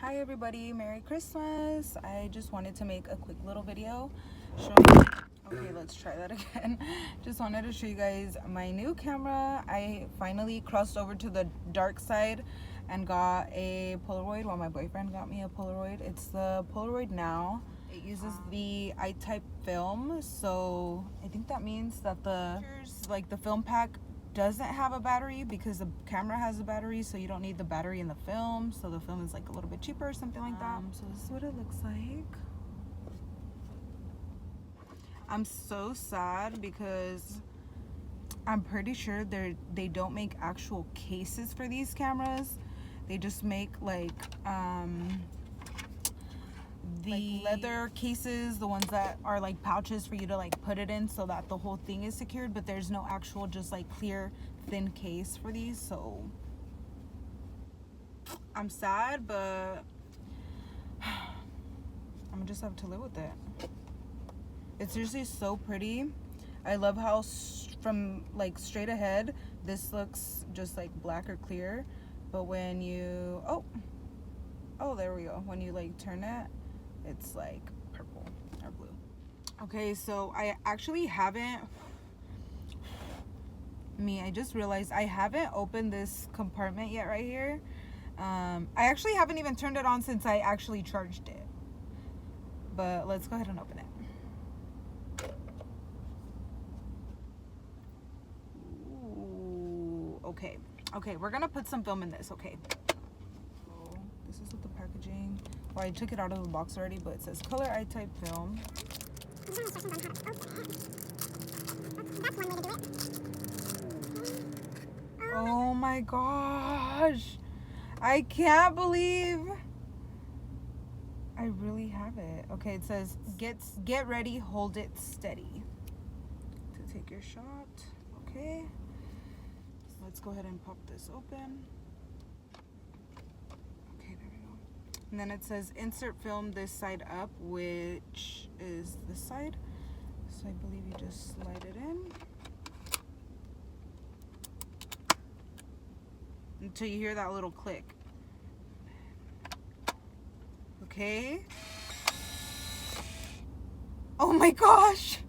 Hi everybody, Merry Christmas. I just wanted to make a quick little video okay, let's try that again. Just wanted to show you guys my new camera. I finally crossed over to the dark side and got a Polaroid. Well, my boyfriend got me a Polaroid. It's the Polaroid Now. It uses the I-type film, so I think that means that the film pack doesn't have a battery because the camera has a battery, so you don't need the battery in the film, so the film is like a little bit cheaper or something like that. So this is what it looks like. I'm so sad because I'm pretty sure they don't make actual cases for these cameras. They just make like the leather cases, the ones that are like pouches for you to like put it in so that the whole thing is secured, but there's no actual just like clear thin case for these. So I'm sad, but I'm gonna just have to live with it. It's seriously so pretty. I love how from like straight ahead this looks just like black or clear, but when you oh there we go, when you like turn it, it's like purple or blue. Okay, so I actually haven't I just realized I haven't opened this compartment yet right here. I actually haven't even turned it on since I actually charged it, but let's go ahead and open it. Ooh, okay, we're gonna put some film in this. Okay, so this is what the packaging. Well, I took it out of the box already, but it says color I-type film. Oh my gosh, I can't believe I really have it. Okay, it says get ready, hold it steady to take your shot. Okay, let's go ahead and pop this open. Okay, there we go. And then it says insert film this side up, which is this side. So I believe you just slide it in until you hear that little click. Okay. Oh my gosh,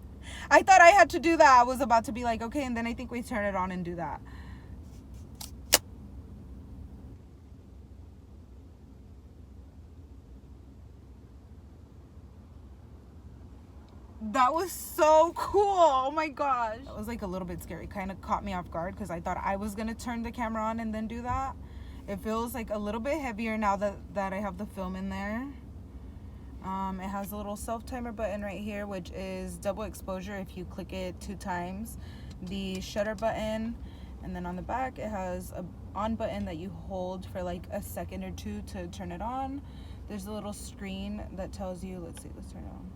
I thought I had to do that. I was about to be like, okay, and then I think we turn it on and do that. That was so cool. Oh my gosh. That was like a little bit scary. Kind of caught me off guard because I thought I was going to turn the camera on and then do that. It feels like a little bit heavier now that I have the film in there. It has a little self-timer button right here, which is double exposure if you click it 2 times. The shutter button, and then on the back it has a on button that you hold for like a second or 2 to turn it on. There's a little screen that tells you, let's turn it on.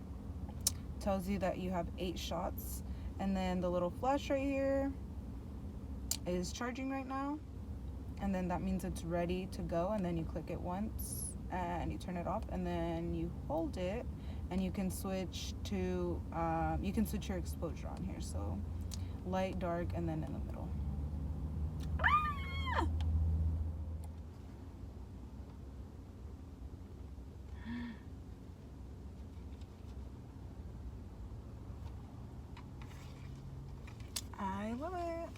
Tells you that you have 8 shots, and then the little flash right here is charging right now, and then that means it's ready to go, and then you click it once and you turn it off, and then you hold it and you can switch to you can switch your exposure on here, so light, dark, and then in the middle. I love it.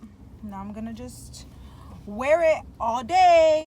Now I'm gonna just wear it all day.